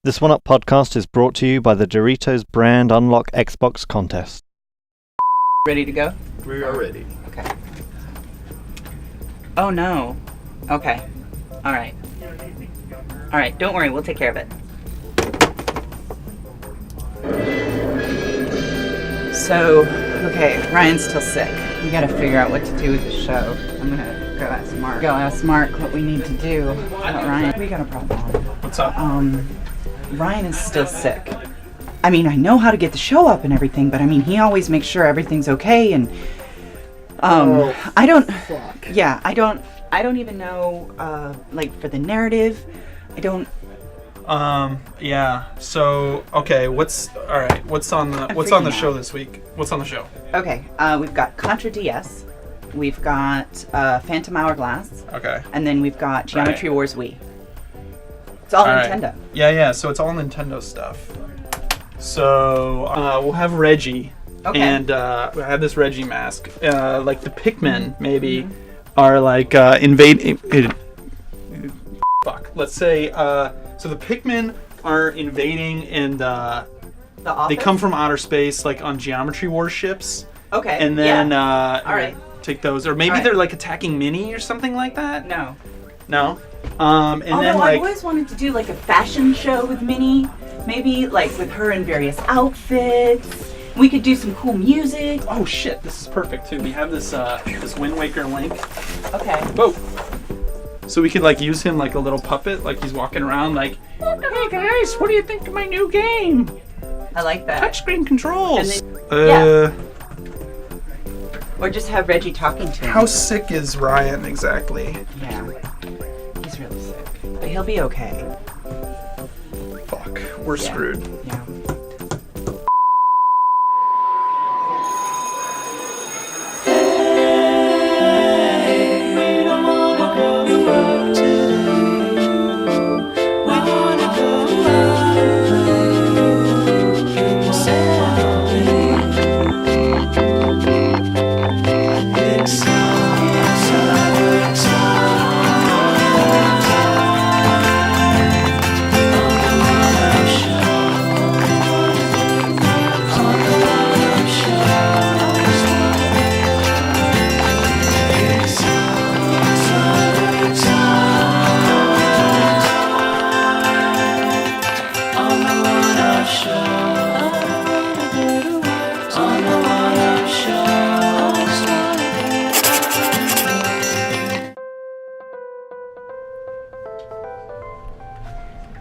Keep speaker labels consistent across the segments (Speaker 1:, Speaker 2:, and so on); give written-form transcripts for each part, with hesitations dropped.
Speaker 1: This One Up podcast is brought to you by the Doritos Brand Unlock Xbox Contest.
Speaker 2: Ready to go?
Speaker 3: We are ready.
Speaker 2: Okay. Oh no. Okay. Alright. Alright, don't worry, we'll take care of it. So, okay, Ryan's still sick. We gotta figure out what to do with the show. I'm gonna go ask Mark what we need to do about Ryan. We got a problem.
Speaker 3: What's up?
Speaker 2: Ryan is still sick. I mean, I know how to get the show up and everything, but I mean, he always makes sure everything's okay, and I don't.
Speaker 3: Fuck.
Speaker 2: Yeah, I don't even know. Like for the narrative, I don't.
Speaker 3: Yeah. So, okay. What's on the show this week? What's on the show?
Speaker 2: Okay. We've got Contra DS. We've got Phantom Hourglass.
Speaker 3: Okay.
Speaker 2: And then we've got Geometry Wars Wii. It's all Nintendo.
Speaker 3: Right. Yeah. So it's all Nintendo stuff. So we'll have Reggie.
Speaker 2: Okay.
Speaker 3: And we'll have this Reggie mask. Like the Pikmin maybe are like invading. Fuck. Let's say so the Pikmin are invading and they come from outer space, like on Geometry Wars ships.
Speaker 2: Okay.
Speaker 3: And then
Speaker 2: all right.
Speaker 3: take those, or maybe they're like attacking Minnie or something like that.
Speaker 2: No.
Speaker 3: And
Speaker 2: Although
Speaker 3: then
Speaker 2: I always wanted to do like a fashion show with Minnie, maybe like with her in various outfits. We could do some cool music.
Speaker 3: Oh shit, this is perfect too. We have this this Wind Waker link.
Speaker 2: Okay.
Speaker 3: Whoa. So we could like use him like a little puppet, like he's walking around like, hey guys, what do you think of my new game?
Speaker 2: I like that.
Speaker 3: Touchscreen controls.
Speaker 2: And or just have Reggie talking to him.
Speaker 3: How sick is Ryan exactly?
Speaker 2: Yeah. He's really sick. But he'll be okay.
Speaker 3: Fuck, we're screwed.
Speaker 2: Yeah.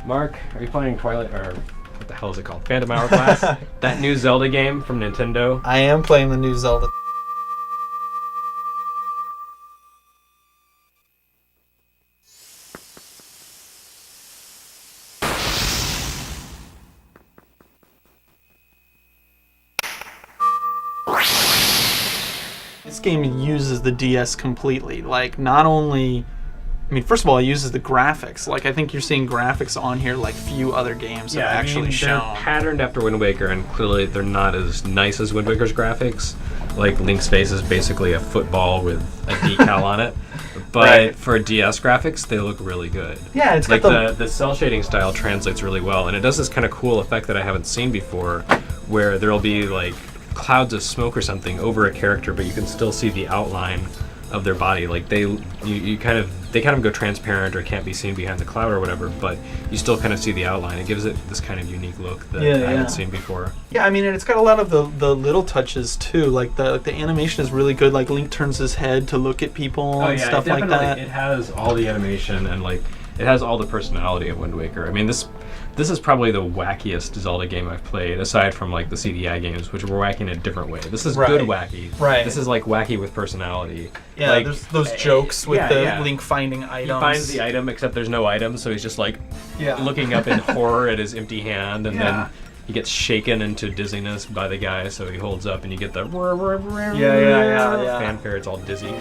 Speaker 4: Mark, are you playing Twilight, or what the hell is it called? Phantom Hourglass? That new Zelda game from Nintendo?
Speaker 3: I am playing the new Zelda. This game uses the DS completely. Like, not only... I mean, first of all, it uses the graphics. Like, I think you're seeing graphics on here like few other games have actually shown.
Speaker 4: They're patterned after Wind Waker, and clearly they're not as nice as Wind Waker's graphics. Like, Link's face is basically a football with a decal on it. But for DS graphics, they look really good.
Speaker 3: Yeah, it's
Speaker 4: like
Speaker 3: got
Speaker 4: the cell shading style translates really well, and it does this kind of cool effect that I haven't seen before, where there'll be like clouds of smoke or something over a character, but you can still see the outline of their body. Like they kind of go transparent or can't be seen behind the cloud or whatever, but you still kind of see the outline. It gives it this kind of unique look that I haven't seen before.
Speaker 3: Yeah, I mean, and it's got a lot of the little touches too. Like the animation is really good. Like Link turns his head to look at people and stuff like that.
Speaker 4: It has all the animation and like it has all the personality of Wind Waker. I mean, this is probably the wackiest Zelda game I've played, aside from like the CDI games, which were wacky in a different way. This is good wacky.
Speaker 3: Right.
Speaker 4: This is like wacky with personality.
Speaker 3: Yeah,
Speaker 4: like,
Speaker 3: there's those jokes with Link finding items.
Speaker 4: He finds the item, except there's no item, so he's just like looking up in horror at his empty hand, and then he gets shaken into dizziness by the guy, so he holds up, and you get the fanfare. It's all dizzy.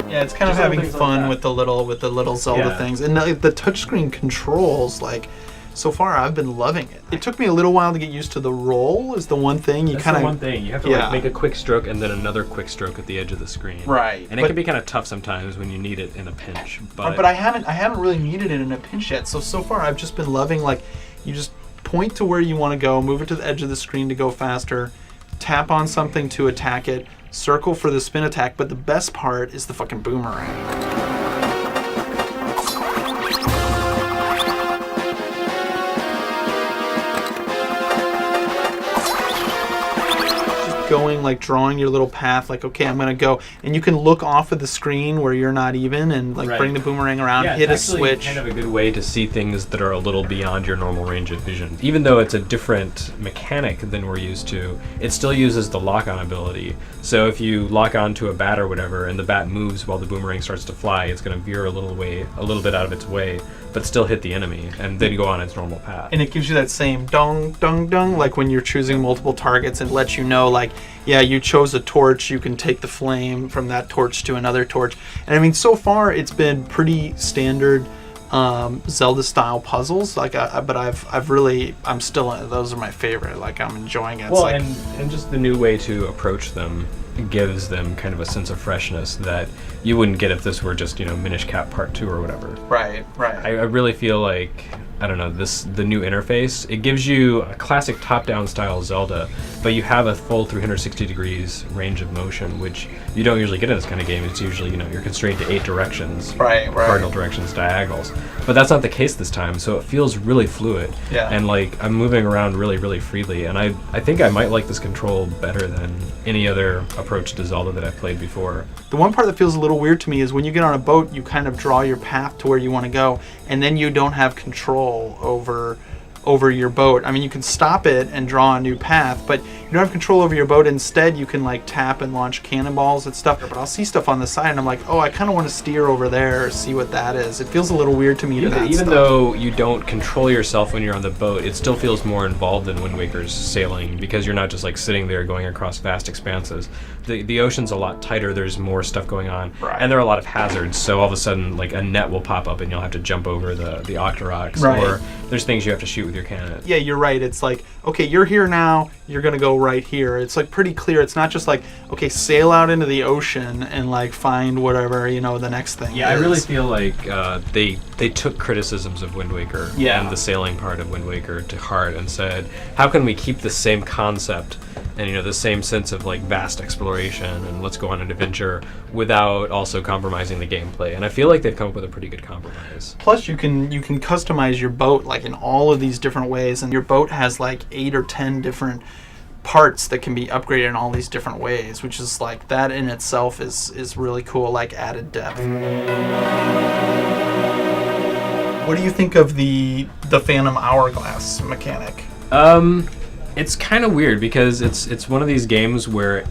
Speaker 3: Yeah, it's kind of having fun with the little Zelda things, and the touchscreen controls. Like, so far I've been loving it. It took me a little while to get used to the roll. Is the one thing you
Speaker 4: That's
Speaker 3: kind of
Speaker 4: the one thing. You have to like make a quick stroke and then another quick stroke at the edge of the screen.
Speaker 3: Right.
Speaker 4: And it can be kind of tough sometimes when you need it in a pinch.
Speaker 3: But I haven't really needed it in a pinch yet. So far I've just been loving, like, you just point to where you want to go, move it to the edge of the screen to go faster, tap on something to attack it, circle for the spin attack, but the best part is the fucking boomerang. Going, like, drawing your little path, like, okay, I'm gonna go, and you can look off of the screen where you're not even, and like bring the boomerang around, hit a switch.
Speaker 4: Kind of a good way to see things that are a little beyond your normal range of vision. Even though it's a different mechanic than we're used to, it still uses the lock-on ability. So if you lock on to a bat or whatever, and the bat moves while the boomerang starts to fly, it's going to veer a little bit out of its way, but still hit the enemy, and then go on its normal path.
Speaker 3: And it gives you that same dong, dong, dong, like when you're choosing multiple targets, and lets you know, like, yeah, you chose a torch, you can take the flame from that torch to another torch. And I mean, so far it's been pretty standard Zelda-style puzzles. Like, but I'm still, those are my favorite. Like, I'm enjoying it.
Speaker 4: Well,
Speaker 3: like,
Speaker 4: and just the new way to approach them gives them kind of a sense of freshness that you wouldn't get if this were just, Minish Cap Part 2 or whatever.
Speaker 3: Right.
Speaker 4: I really feel like, I don't know, the new interface, it gives you a classic top-down style Zelda, but you have a full 360 degrees range of motion, which you don't usually get in this kind of game. It's usually, you're constrained to 8 directions,
Speaker 3: right.
Speaker 4: cardinal directions, diagonals. But that's not the case this time, so it feels really fluid.
Speaker 3: Yeah.
Speaker 4: And, like, I'm moving around really, really freely, and I think I might like this control better than any other approach to Zelda that I've played before.
Speaker 3: The one part that feels a little weird to me is when you get on a boat, you kind of draw your path to where you want to go, and then you don't have control over your boat. I mean, you can stop it and draw a new path, but you don't have control over your boat. Instead, you can, like, tap and launch cannonballs and stuff. But I'll see stuff on the side, and I'm like, oh, I kind of want to steer over there or see what that is. It feels a little weird to me.
Speaker 4: Even though you don't control yourself when you're on the boat, it still feels more involved than Wind Waker's sailing, because you're not just, like, sitting there going across vast expanses. The ocean's a lot tighter. There's more stuff going on, and there are a lot of hazards. So all of a sudden, like, a net will pop up, and you'll have to jump over the Octoroks, or there's things you have to shoot with your cannon.
Speaker 3: Yeah, you're right. It's like, okay, you're here now, you're gonna go right here. It's, like, pretty clear. It's not just like, okay, sail out into the ocean and, like, find whatever, the next thing is.
Speaker 4: I really feel like they took criticisms of Wind Waker and the sailing part of Wind Waker to heart and said, how can we keep the same concept and the same sense of, like, vast exploration and let's go on an adventure without also compromising the gameplay? And I feel like they've come up with a pretty good compromise.
Speaker 3: Plus, you can customize your boat, like, in all of these different ways, and your boat has, like, 8 or 10 different parts that can be upgraded in all these different ways, which is, like, that in itself is really cool, like, added depth. What do you think of the Phantom Hourglass mechanic?
Speaker 4: It's kind of weird because it's one of these games where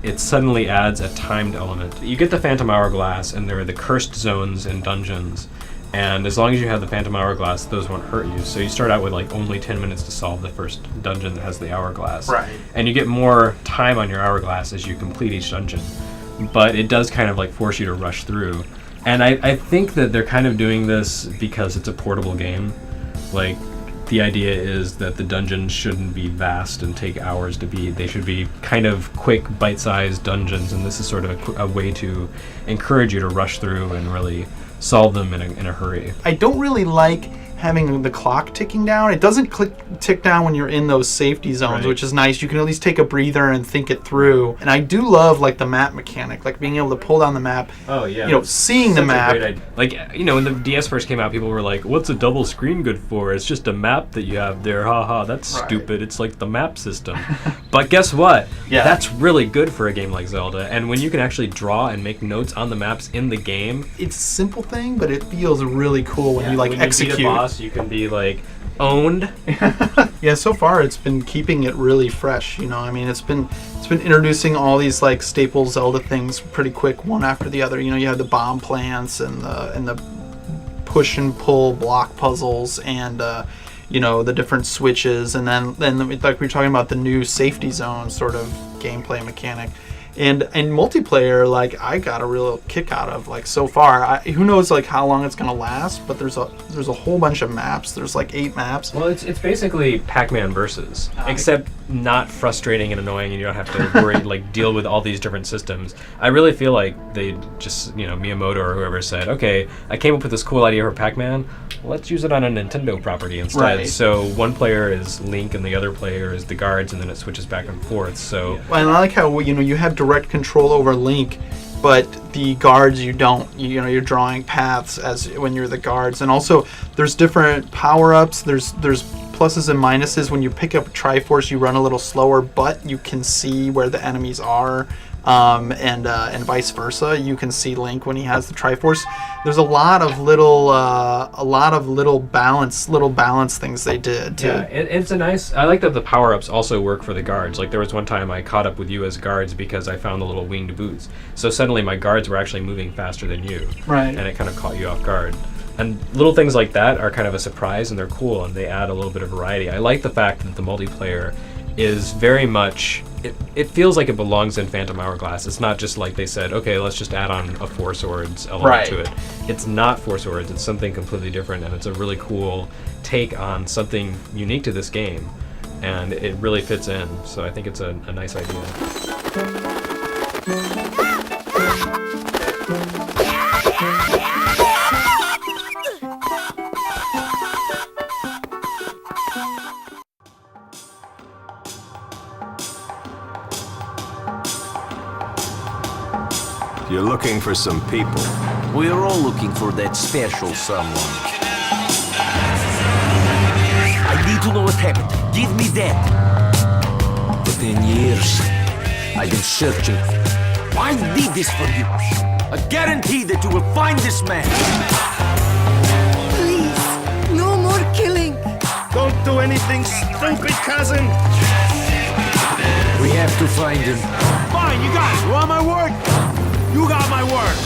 Speaker 4: it suddenly adds a timed element. You get the Phantom Hourglass, and there are the cursed zones and dungeons, and as long as you have the Phantom Hourglass, those won't hurt you. So you start out with, like, only 10 minutes to solve the first dungeon that has the hourglass.
Speaker 3: Right.
Speaker 4: And you get more time on your hourglass as you complete each dungeon. But it does kind of, like, force you to rush through. And I think that they're kind of doing this because it's a portable game. Like, the idea is that the dungeons shouldn't be vast and take hours to beat. They should be kind of quick, bite-sized dungeons, and this is sort of a way to encourage you to rush through and really solve them in a hurry.
Speaker 3: I don't really like having the clock ticking down. It doesn't tick down when you're in those safety zones, which is nice. You can at least take a breather and think it through. And I do love, like, the map mechanic, like being able to pull down the map.
Speaker 4: Oh yeah.
Speaker 3: Seeing the map.
Speaker 4: Like, when the DS first came out, people were like, "What's a double screen good for? It's just a map that you have there. Haha, that's stupid. It's like the map system." But guess what?
Speaker 3: Yeah.
Speaker 4: That's really good for a game like Zelda. And when you can actually draw and make notes on the maps in the game,
Speaker 3: it's a simple thing, but it feels really cool when you execute.
Speaker 4: Beat a boss, you can be, like, owned.
Speaker 3: Yeah, so far it's been keeping it really fresh. I mean, it's been introducing all these, like, staple Zelda things pretty quick, one after the other. You have the bomb plants and the push and pull block puzzles and the different switches, and then like we were talking about, the new safety zone sort of gameplay mechanic. And multiplayer, like, I got a real kick out of, like, so far. Who knows, like, how long it's gonna last? But there's a whole bunch of maps. There's like 8 maps.
Speaker 4: Well, it's basically Pac-Man versus, except not frustrating and annoying, and you don't have to worry like deal with all these different systems. I really feel like they just, Miyamoto or whoever said, okay, I came up with this cool idea for Pac-Man. Let's use it on a Nintendo property instead.
Speaker 3: Right.
Speaker 4: So one player is Link and the other player is the guards, and then it switches back and forth. So
Speaker 3: And I like how you have direct control over Link, but the guards you don't. You're drawing paths as when you're the guards, and also there's different power-ups. There's pluses and minuses. When you pick up Triforce, you run a little slower, but you can see where the enemies are. And vice versa. You can see Link when he has the Triforce. There's a lot of little balance things they did.
Speaker 4: Yeah, it's a nice. I like that the power ups also work for the guards. Like there was one time I caught up with you as guards because I found the little winged boots. So suddenly my guards were actually moving faster than you.
Speaker 3: Right.
Speaker 4: And it kind of caught you off guard. And little things like that are kind of a surprise, and they're cool, and they add a little bit of variety. I like the fact that the multiplayer is very much, it feels like it belongs in Phantom Hourglass. It's not just like they said, okay, let's just add on a Four Swords element to it. It's not Four Swords, it's something completely different, and it's a really cool take on something unique to this game, and it really fits in, so I think it's a nice idea.
Speaker 5: You're looking for some people.
Speaker 6: We're all looking for that special someone. I need to know what happened. Give me that. For 10 years, I've been searching. I did this for you. I guarantee that you will find this man.
Speaker 7: Please, no more killing.
Speaker 5: Don't do anything stupid, cousin.
Speaker 6: We have to find him.
Speaker 5: Fine, you got it. You want my word? You got my word.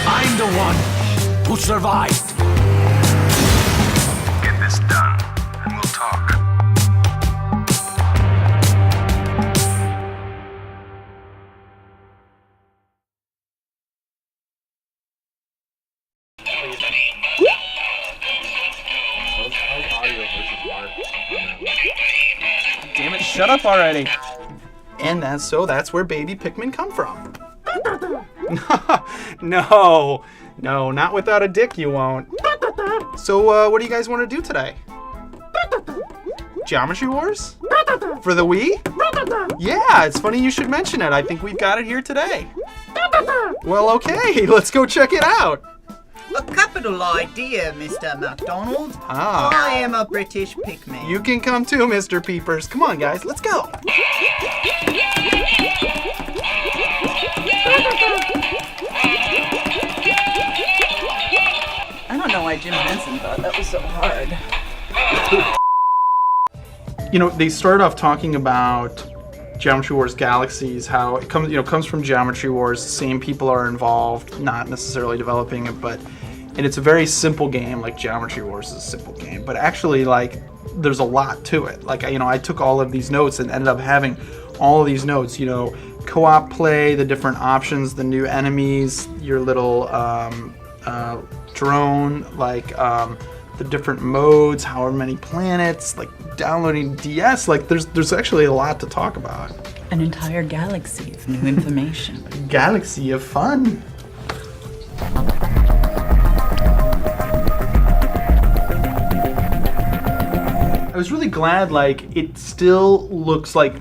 Speaker 6: I'm the one who survived.
Speaker 5: Get this done, and we'll talk.
Speaker 3: Damn it! Shut up already. And that's where baby Pikmin come from. No, not without a dick you won't. So what do you guys want to do today? Geometry Wars? For the Wii? Yeah, it's funny you should mention it. I think we've got it here today. Well, okay, let's go check it out.
Speaker 8: A capital idea, Mr. MacDonald.
Speaker 3: Ah.
Speaker 8: I am a British Pikmin.
Speaker 3: You can come too, Mr. Peepers. Come on, guys, let's go.
Speaker 2: I don't know why Jim Henson thought that was so hard.
Speaker 3: They start off talking about Geometry Wars Galaxies, how it comes from Geometry Wars. The same people are involved, not necessarily developing it, and it's a very simple game. Like Geometry Wars is a simple game, but actually, like, there's a lot to it. Like, I took all of these notes and ended up having all of these notes. Co-op play, the different options, the new enemies, your little drone, like the different modes, however many planets, like downloading DS. Like, there's actually a lot to talk about.
Speaker 2: An entire galaxy of new information.
Speaker 3: Galaxy of fun. I was really glad, like, it still looks like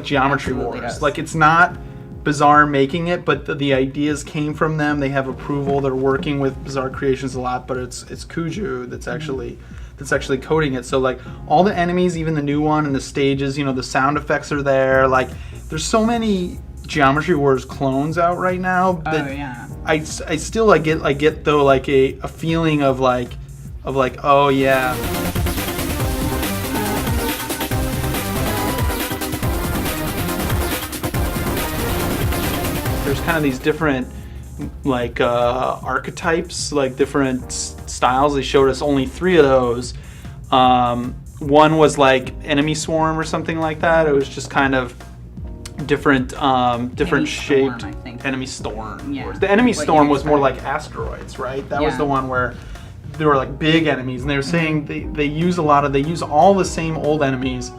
Speaker 3: Geometry Wars.
Speaker 2: Does.
Speaker 3: Like, it's not Bizarre making it, but the ideas came from them. They have approval. They're working with Bizarre Creations a lot, but it's Kuju that's actually coding it. So, like, all the enemies, even the new one and the stages, the sound effects are there. Like, there's so many Geometry Wars clones out right now that
Speaker 2: Oh yeah.
Speaker 3: I still get though, like, a feeling of like oh yeah. There's kind of these different archetypes, like different styles. They showed us only 3 of those. One was like enemy swarm or something like that. It was just kind of different shaped
Speaker 2: Storm, I think.
Speaker 3: enemy storm.
Speaker 2: Yeah.
Speaker 3: The enemy
Speaker 2: What
Speaker 3: storm
Speaker 2: you
Speaker 3: was more
Speaker 2: described.
Speaker 3: like asteroids, right? That was
Speaker 2: Yeah.
Speaker 3: the one where there were like big enemies, and they were saying they use all the same old enemies,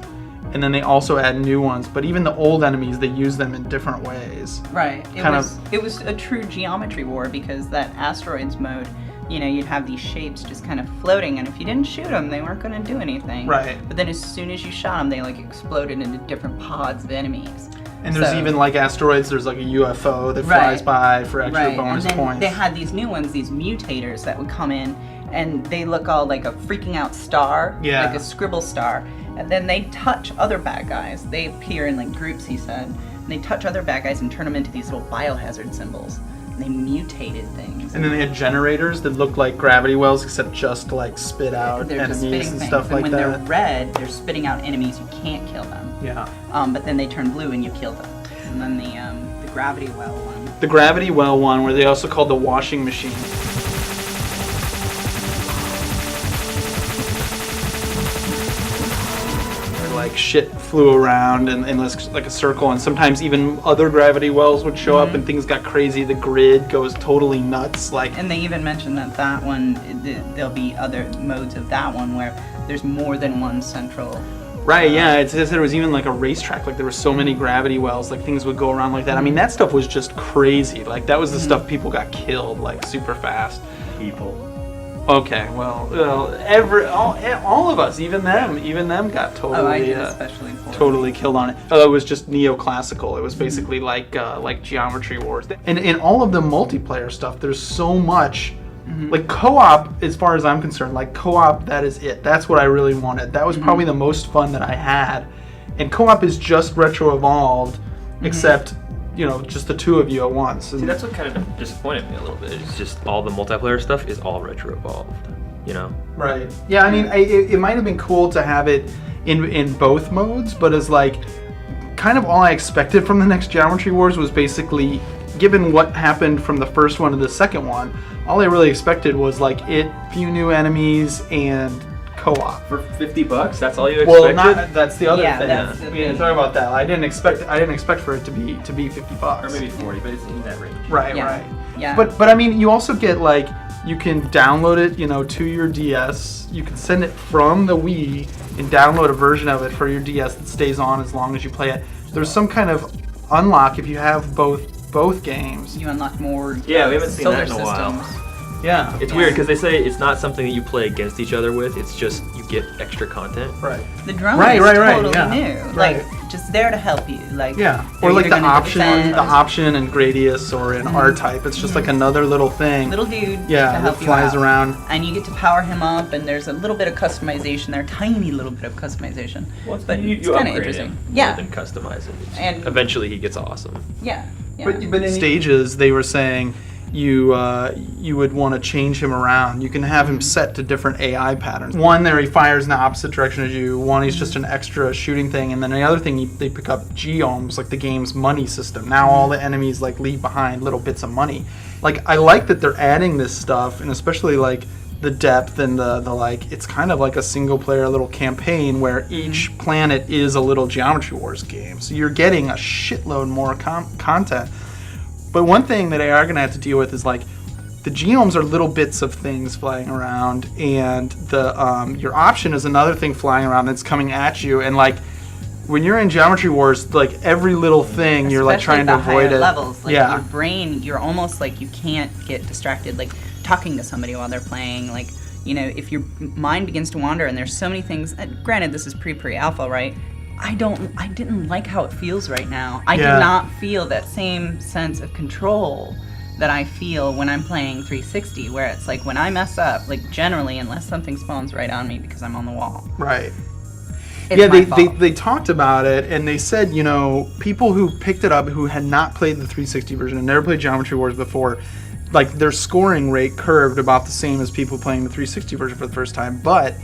Speaker 3: and then they also add new ones. But even the old enemies, they use them in different ways.
Speaker 2: Right.
Speaker 3: Kind
Speaker 2: It was a true geometry war, because that asteroids mode, you know, you'd have these shapes just kind of floating, and if you didn't shoot them, they weren't going to do anything.
Speaker 3: Right.
Speaker 2: But then as soon as you shot them, they like exploded into different pods of enemies.
Speaker 3: And there's
Speaker 2: So-
Speaker 3: even like asteroids. There's like a UFO that flies
Speaker 2: Right.
Speaker 3: by for extra
Speaker 2: Right.
Speaker 3: bonus
Speaker 2: and then
Speaker 3: points.
Speaker 2: they had these new ones, these mutators that would come in, and they look all like a freaking out star,
Speaker 3: Yeah.
Speaker 2: like a scribble star, and then they touch other bad guys. They appear in like groups, he said, and they touch other bad guys and turn them into these little biohazard symbols. And they mutated things.
Speaker 3: And then they had generators that looked like gravity wells, except just like spit out
Speaker 2: They're just
Speaker 3: enemies
Speaker 2: spitting
Speaker 3: and
Speaker 2: things,
Speaker 3: stuff
Speaker 2: and
Speaker 3: like
Speaker 2: when
Speaker 3: that.
Speaker 2: they're red, they're spitting out enemies. You can't kill them.
Speaker 3: Yeah.
Speaker 2: But then they turn blue and you kill them. And then the gravity well one.
Speaker 3: The gravity well one, where they also called the washing machine. Where, like shit flew around in like a circle, and sometimes even other gravity wells would show up and things got crazy. The grid goes totally nuts. Like,
Speaker 2: And they even mentioned that one, there'll be other modes of that one where there's more than one central.
Speaker 3: right, yeah, it says there was even like a racetrack. Like there were so many gravity wells, like things would go around like that. I mean, that stuff was just crazy. Like that was the stuff people got killed like super fast.
Speaker 1: People.
Speaker 3: Okay, well, all of us, even them got totally,
Speaker 2: Oh, I did especially for
Speaker 3: totally killed on it. It was just neoclassical. It was basically like Geometry Wars. And in all of the multiplayer stuff, there's so much. Like co-op, as far as I'm concerned, like co-op, that is it. That's what I really wanted. That was probably the most fun that I had. And co-op is just retro evolved, except just the 2 of you at once.
Speaker 9: See, that's what kind of disappointed me a little bit. It's just all the multiplayer stuff is all retro evolved, you know?
Speaker 3: Right. Yeah, I mean, it might have been cool to have it in both modes, but as like kind of all I expected from the next Geometry Wars was basically, given what happened from the first one to the second one, all I really expected was like few new enemies and co-op.
Speaker 9: For $50, that's all you expected?
Speaker 3: Well, that's the other
Speaker 2: Yeah,
Speaker 3: thing.
Speaker 2: that's the
Speaker 3: We didn't
Speaker 2: thing.
Speaker 3: talk about that. I didn't expect for it to be $50.
Speaker 9: Or maybe 40, but it's in that range.
Speaker 3: Right,
Speaker 2: Yeah.
Speaker 3: right.
Speaker 2: Yeah.
Speaker 3: But I mean, you also get like, you can download it, to your DS. You can send it from the Wii and download a version of it for your DS that stays on as long as you play it. There's some kind of unlock if you have both games.
Speaker 2: You unlock more.
Speaker 9: Yeah, we haven't seen
Speaker 2: solar
Speaker 9: that in a while.
Speaker 2: systems.
Speaker 3: Yeah.
Speaker 9: It's weird because they say it's not something that you play against each other with. It's just you get extra content.
Speaker 3: Right.
Speaker 2: The drone
Speaker 3: Right,
Speaker 2: is
Speaker 3: right,
Speaker 2: totally
Speaker 3: yeah.
Speaker 2: new.
Speaker 3: Right.
Speaker 2: Like just there to help you. Like
Speaker 3: Yeah.
Speaker 2: they're
Speaker 3: Or like
Speaker 2: either
Speaker 3: the
Speaker 2: gonna
Speaker 3: option,
Speaker 2: defend-
Speaker 3: in Gradius or in R-Type. It's just like another little thing.
Speaker 2: little dude to
Speaker 3: Yeah,
Speaker 2: help
Speaker 3: that
Speaker 2: you
Speaker 3: flies
Speaker 2: out.
Speaker 3: around.
Speaker 2: And you get to power him up, and there's a little bit of customization there, tiny little bit of customization. But
Speaker 9: you
Speaker 2: it's kind of
Speaker 9: upgrade
Speaker 2: interesting.
Speaker 9: him
Speaker 2: Yeah.
Speaker 9: more than customize him.
Speaker 2: And-
Speaker 9: eventually he gets awesome.
Speaker 2: Yeah. Yeah.
Speaker 3: But in stages, they were saying you would want to change him around. You can have him set to different AI patterns. One there, he fires in the opposite direction as you. One, he's just an extra shooting thing. And then the other thing, they pick up geomes, like the game's money system. Now all the enemies like leave behind little bits of money. Like, I like that they're adding this stuff, and especially like the depth and the like. It's kind of like a single player little campaign where each planet is a little Geometry Wars game. So you're getting a shitload more content. But one thing that they are going to have to deal with is like the geomes are little bits of things flying around, and the your option is another thing flying around that's coming at you. And like when you're in Geometry Wars, like every little thing you're like
Speaker 2: Especially
Speaker 3: trying to
Speaker 2: at the
Speaker 3: avoid
Speaker 2: higher
Speaker 3: it.
Speaker 2: levels, like
Speaker 3: yeah.
Speaker 2: your brain, you're almost like you can't get distracted, like talking to somebody while they're playing, like, if your mind begins to wander and there's so many things, granted this is pre-alpha, right? I didn't like how it feels right now. I do not feel that same sense of control that I feel when I'm playing 360, where it's like when I mess up, like generally, unless something spawns right on me because I'm on the wall.
Speaker 3: Right.
Speaker 2: It's
Speaker 3: Yeah,
Speaker 2: my fault.
Speaker 3: they talked about it, and they said, people who picked it up who had not played the 360 version and never played Geometry Wars before, like their scoring rate curved about the same as people playing the 360 version for the first time. But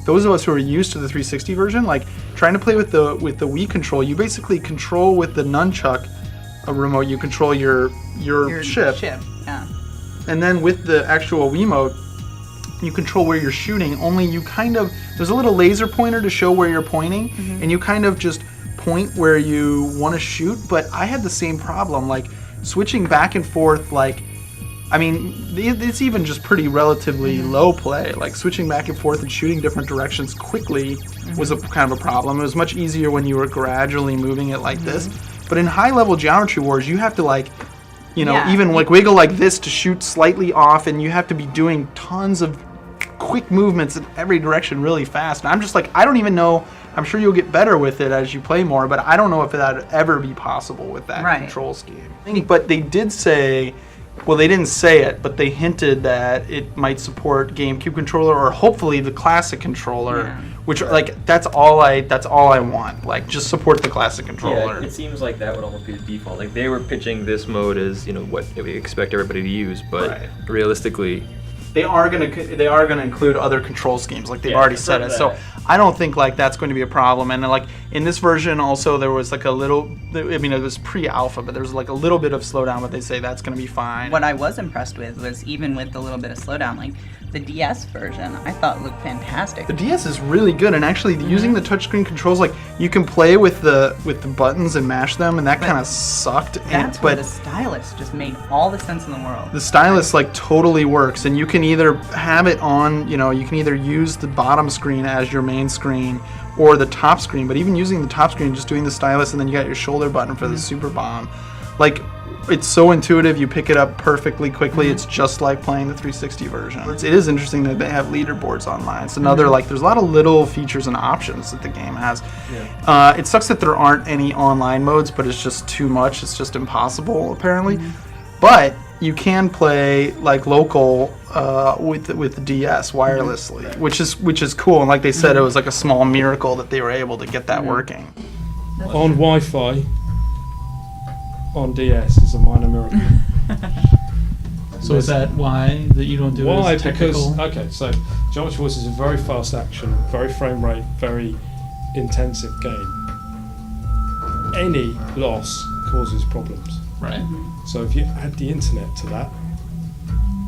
Speaker 3: those of us who are used to the 360 version, like trying to play with the Wii control, you basically control with the nunchuck remote. You control your ship, And then with the actual Wiimote, you control where you're shooting, only you kind of, there's a little laser pointer to show where you're pointing, and you kind of just point where you want to shoot, but I had the same problem, like switching back and forth, like, I mean, it's even just pretty relatively low play, like switching back and forth and shooting different directions quickly was a kind of a problem. It was much easier when you were gradually moving it like this, but in high-level Geometry Wars, you have to like, you know, even like wiggle like this to shoot slightly off, and you have to be doing tons of quick movements in every direction really fast. And I'm just like, I don't even know, I'm sure you'll get better with it as you play more, but I don't know if that would ever be possible with that control scheme. But they did say, well, they didn't say it, but they hinted that it might support GameCube controller, or hopefully the classic controller, which like that's all I want. Like, just support the classic controller.
Speaker 9: Yeah, it seems like that would almost be the default. Like, they were pitching this mode as, you know, what we expect everybody to use, but realistically,
Speaker 3: they are gonna include other control schemes, like they've already said it. So I don't think like that's going to be a problem. And like in this version, also there was like a little. I mean, it was pre-alpha, but there was like a little bit of slowdown, but they say that's going to be fine.
Speaker 2: What I was impressed with was, even with the little bit of slowdown, like the DS version, I thought looked fantastic.
Speaker 3: The DS is really good, and actually using the touchscreen controls, like you can play with the buttons and mash them, and that kind of sucked.
Speaker 2: That's where the stylus just made all the sense in the world.
Speaker 3: The stylus like totally works, and you can either have it on, you know, you can either use the bottom screen as your main screen or the top screen. But even using the top screen, just doing the stylus, and then you got your shoulder button for the super bomb, like. It's so intuitive, you pick it up perfectly quickly. It's just like playing the 360 version. It is interesting that they have leaderboards online. It's another, like, there's a lot of little features and options that the game has. It sucks that there aren't any online modes, but it's just too much. It's just impossible, apparently. But you can play, like, local with the DS wirelessly, which is cool. And like they said, it was like a small miracle that they were able to get that working.
Speaker 10: On Wi-Fi, on DS is a minor miracle.
Speaker 11: So is that why that you don't do it as technical?
Speaker 10: Because, okay, so Geometry Wars is a very fast action, very frame rate, very intensive game. Any loss causes problems.
Speaker 11: Right.
Speaker 10: So if you add the internet to that,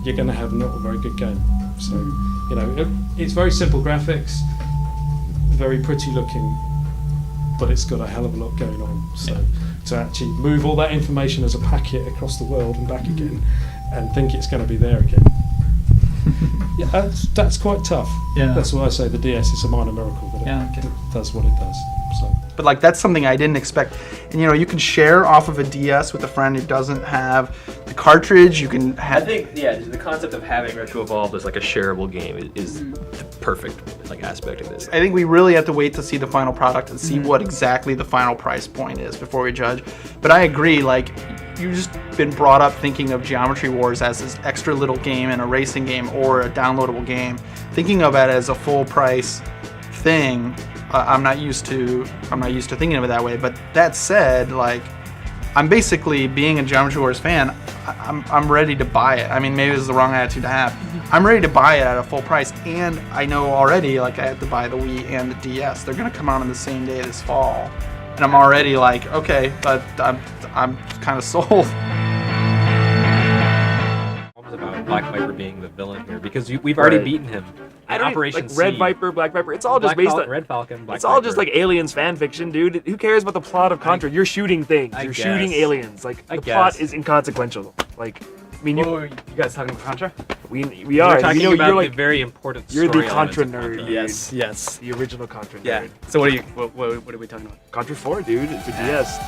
Speaker 10: you're going to have not a very good game. So, you know, it's very simple graphics, very pretty looking, but it's got a hell of a lot going on. So to actually move all that information as a packet across the world and back again, and think it's going to be there again, that's quite tough.
Speaker 11: Yeah.
Speaker 10: That's why I say the DS is a minor miracle, but it does what it does. So.
Speaker 3: But like, that's something I didn't expect. And you know, you can share off of a DS with a friend who doesn't have the cartridge. You can have.
Speaker 9: I think the concept of having Retro Evolved as like a shareable game is the perfect like aspect of this.
Speaker 3: I think we really have to wait to see the final product and see what exactly the final price point is before we judge. But I agree, like, you've just been brought up thinking of Geometry Wars as this extra little game and a racing game or a downloadable game. Thinking of it as a full price thing, I'm not used to thinking of it that way. But that said, like, I'm basically, being a Geometry Wars fan, I'm ready to buy it. I mean, maybe this is the wrong attitude to have. I'm ready to buy it at a full price, and I know already, like, I have to buy the Wii and the DS. They're gonna come out on the same day this fall, and I'm already like, okay, but I'm kind of sold.
Speaker 4: About Black Viper being the villain here, because we've already beaten him.
Speaker 12: I don't
Speaker 4: Operation
Speaker 12: like Red
Speaker 4: C.
Speaker 12: Viper, Black Viper. It's all just based on
Speaker 4: Red Falcon. Black
Speaker 12: it's all
Speaker 4: Viper.
Speaker 12: just like aliens fan fiction, dude. Who cares about the plot of Contra? You're shooting things. You're shooting aliens. Like, the plot is inconsequential. Like, I mean, you
Speaker 11: guys talking about Contra?
Speaker 12: We
Speaker 4: We're
Speaker 12: are.
Speaker 4: talking
Speaker 12: you're
Speaker 4: about
Speaker 12: like
Speaker 4: the very important.
Speaker 12: you're the
Speaker 4: story
Speaker 12: Contra
Speaker 4: elements of
Speaker 12: nerd.
Speaker 4: Contra.
Speaker 12: Dude.
Speaker 11: Yes.
Speaker 12: The original Contra nerd.
Speaker 11: Yeah. So what are we talking about?
Speaker 12: Contra 4, dude. It's a DS.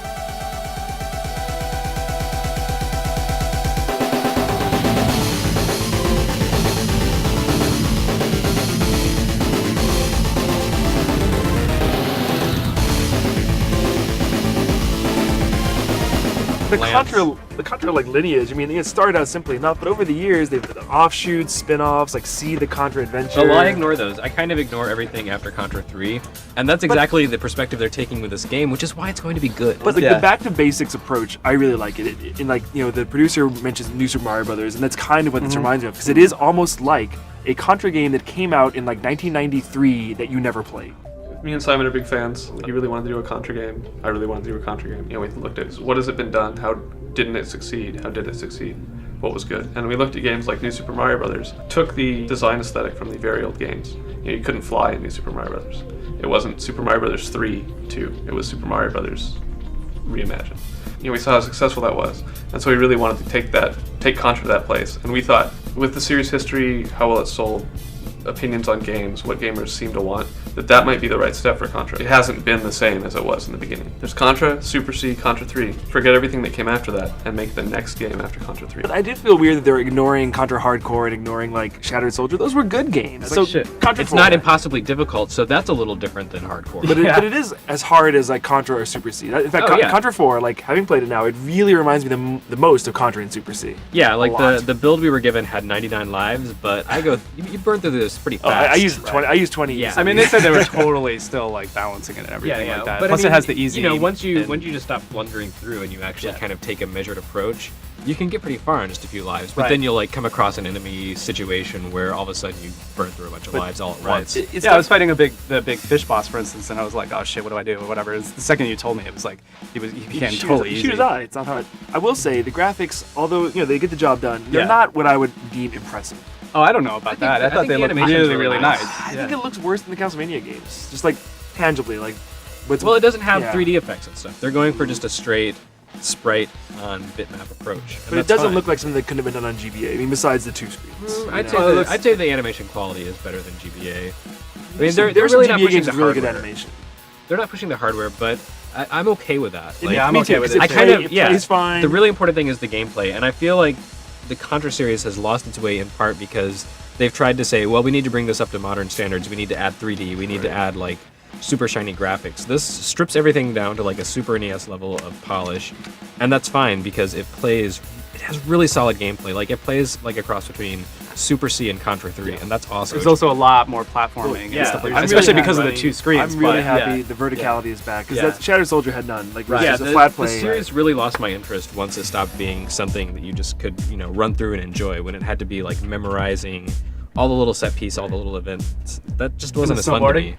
Speaker 12: The Contra like lineage, I mean, it started out simply enough, but over the years they've done offshoots, spin-offs, like See the Contra Adventure.
Speaker 4: Oh, well, I ignore those. I kind of ignore everything after Contra 3, and that's exactly the perspective they're taking with this game, which is why it's going to be good.
Speaker 12: But like the back to basics approach, I really like it. And like, you know, the producer mentions New Super Mario Brothers, and that's kind of what this reminds me of, because it is almost like a Contra game that came out in like 1993 that you never played.
Speaker 13: Me and Simon are big fans. He really wanted to do a Contra game. I really wanted to do a Contra game. You know, we looked at what has it been done? How didn't it succeed? How did it succeed? what was good. And we looked at games like New Super Mario Brothers, took the design aesthetic from the very old games. You couldn't fly in New Super Mario Brothers. It wasn't Super Mario Brothers 3, 2. It was Super Mario Brothers reimagined. We saw how successful that was, and so we really wanted to take Contra to that place. And we thought, with the series history, how well it sold, opinions on games, what gamers seem to want, that might be the right step for Contra. It hasn't been the same as it was in the beginning. There's Contra, Super C, Contra 3. Forget everything that came after that and make the next game after Contra 3.
Speaker 12: But I did feel weird that they were ignoring Contra Hardcore and ignoring like Shattered Soldier. Those were good games.
Speaker 4: So Contra 4. Not impossibly difficult, so that's a little different than Hardcore.
Speaker 12: But it is as hard as like Contra or Super C. In fact, Contra 4, like having played it now, it really reminds me the most of Contra and Super C.
Speaker 4: Yeah, like the build we were given had 99 lives, but you burn through this pretty fast.
Speaker 12: I used 20. I used 20.
Speaker 14: Yeah. I mean, they said they were totally still like balancing it and everything like that.
Speaker 4: But
Speaker 14: Plus,
Speaker 4: I mean,
Speaker 14: it has the easy.
Speaker 4: Once you just stop blundering through and you actually kind of take a measured approach, you can get pretty far in just a few lives. But then you'll like come across an enemy situation where all of a sudden you burn through a bunch of lives all at once.
Speaker 14: I was fighting the big fish boss, for instance, and I was like, oh shit, what do I do or whatever. The second you told me, it was like he became totally easy.
Speaker 12: Shoot his eye. It's not hard. I will say the graphics, although they get the job done, they're not what I would deem impressive.
Speaker 14: Oh, I don't know about that. I thought they looked really nice.
Speaker 12: I think it looks worse than the Castlevania games. Just like tangibly, like.
Speaker 4: Well, it doesn't have 3D effects and stuff. They're going for just a straight sprite on bitmap approach.
Speaker 12: But it doesn't look like something that could have been done on GBA. I mean, besides the 2 screens.
Speaker 4: I'd say the animation quality is better than GBA. I mean, they're
Speaker 12: GBA
Speaker 4: really not pushing
Speaker 12: games
Speaker 4: the
Speaker 12: with really
Speaker 4: hardware.
Speaker 12: good animation.
Speaker 4: They're not pushing the hardware, but I'm okay with that.
Speaker 14: I'm okay with it.
Speaker 12: It plays fine.
Speaker 4: The really important thing is the gameplay, and I feel like the Contra series has lost its way in part because they've tried to say, well, we need to bring this up to modern standards. We need to add 3D. We need to add like super shiny graphics. This strips everything down to like a Super NES level of polish, and that's fine because it has really solid gameplay. Like it plays like a cross between Super C and Contra 3, and that's awesome.
Speaker 14: There's also a lot more platforming and stuff like that, especially because of the 2 screens.
Speaker 12: I'm really happy the verticality is back because that Shattered Soldier had none. Like it was a flat plane.
Speaker 4: The series really lost my interest once it stopped being something that you just could run through and enjoy. When it had to be like memorizing all the little set piece, all the little events, that just wasn't as fun to me.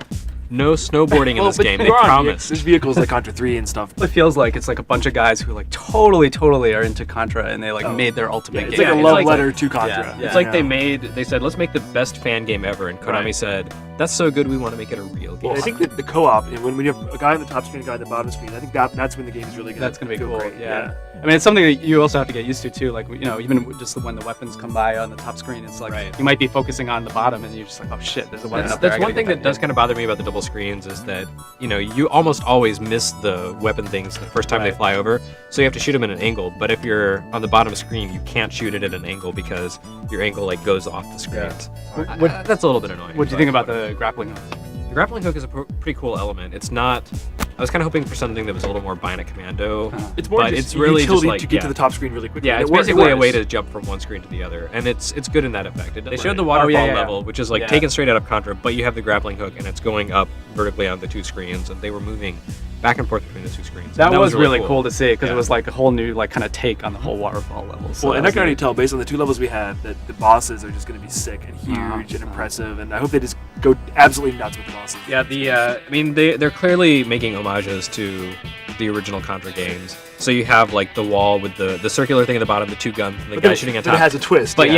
Speaker 4: No snowboarding in this game. They promised.
Speaker 12: There's vehicles like Contra 3 and stuff.
Speaker 14: It feels like it's like a bunch of guys who like totally are into Contra and they like made their ultimate game.
Speaker 12: It's like a love letter to Contra.
Speaker 4: It's like they said, let's make the best fan game ever, and Konami said, that's so good we want to make it a real game.
Speaker 12: I think that the co-op, when you have a guy on the top screen and a guy on the bottom screen, I think that's when the game is really good.
Speaker 14: That's going to be cool. Yeah. I mean, it's something that you also have to get used to too. Like, even just when the weapons come by on the top screen, it's like you might be focusing on the bottom and you're just like, oh shit, there's a weapon up there.
Speaker 4: That's one thing that does kind of bother me about the double screens is that, you almost always miss the weapon things the first time they fly over, so you have to shoot them at an angle. But if you're on the bottom screen, you can't shoot it at an angle because your angle like goes off the screens. That's a little bit annoying.
Speaker 14: What do you think about the grappling hook?
Speaker 4: The grappling hook is a pretty cool element. It's not. I was kind of hoping for something that was a little more Bionic Commando.
Speaker 12: It's more just
Speaker 4: it's really
Speaker 12: utility
Speaker 4: just like,
Speaker 12: to get to the top screen really quickly.
Speaker 4: Yeah, it's basically a way to jump from one screen to the other, and it's good in that effect. They showed the waterfall level, which is like taken straight out of Contra, but you have the grappling hook, and it's going up vertically on the 2 screens, and they were moving back and forth between the 2 screens.
Speaker 14: That was really cool to see because it was like a whole new like kind of take on the whole waterfall level. So
Speaker 12: and I can already tell based on the 2 levels we had that the bosses are just going to be sick and huge and impressive, and I hope they just go absolutely nuts with the bosses.
Speaker 4: Yeah, I mean they're clearly making homages to the original Contra games. So you have like the wall with the circular thing at the bottom, the 2 guns, and the guy shooting on top.
Speaker 12: It has a twist.
Speaker 4: But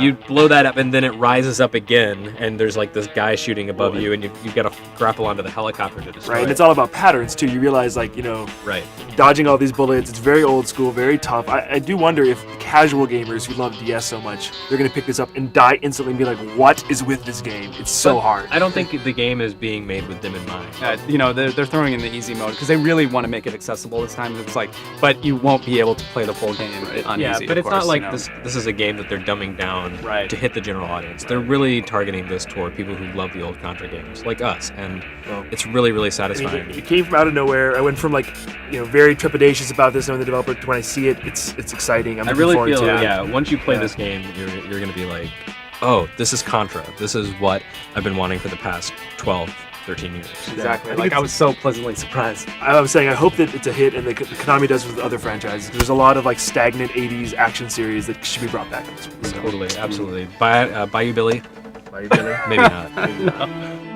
Speaker 4: you blow that up and then it rises up again, and there's like this guy shooting above you, and you've got to grapple onto the helicopter to destroy
Speaker 12: and
Speaker 4: it.
Speaker 12: it's all about patterns too. You realize like dodging all these bullets. It's very old school, very tough. I do wonder if casual gamers who love DS so much, they're gonna pick this up and die instantly and be like, what is with this game? It's so hard.
Speaker 4: I don't think the game is being made with them in mind.
Speaker 14: They're throwing in the easy mode because they really want to make it accessible this time. It's like, but you won't be able to play the full game on easy.
Speaker 4: But it's not like this is a game that they're dumbing down to hit the general audience. They're really targeting this toward people who love the old Contra games, like us, and it's really, really satisfying.
Speaker 12: It came from out of nowhere. I went from like, very trepidatious about this knowing the developer to when I see it, it's exciting.
Speaker 4: I really feel, once you play this game, you're going to be like, oh, this is Contra. This is what I've been wanting for the past 12, 13 years.
Speaker 14: Exactly. I was so pleasantly surprised.
Speaker 12: I was saying, I hope that it's a hit and the Konami does with other franchises. There's a lot of like stagnant 80s action series that should be brought back in this one.
Speaker 4: Totally, absolutely. Bayou Billy?
Speaker 12: Bayou Billy?
Speaker 4: Maybe not.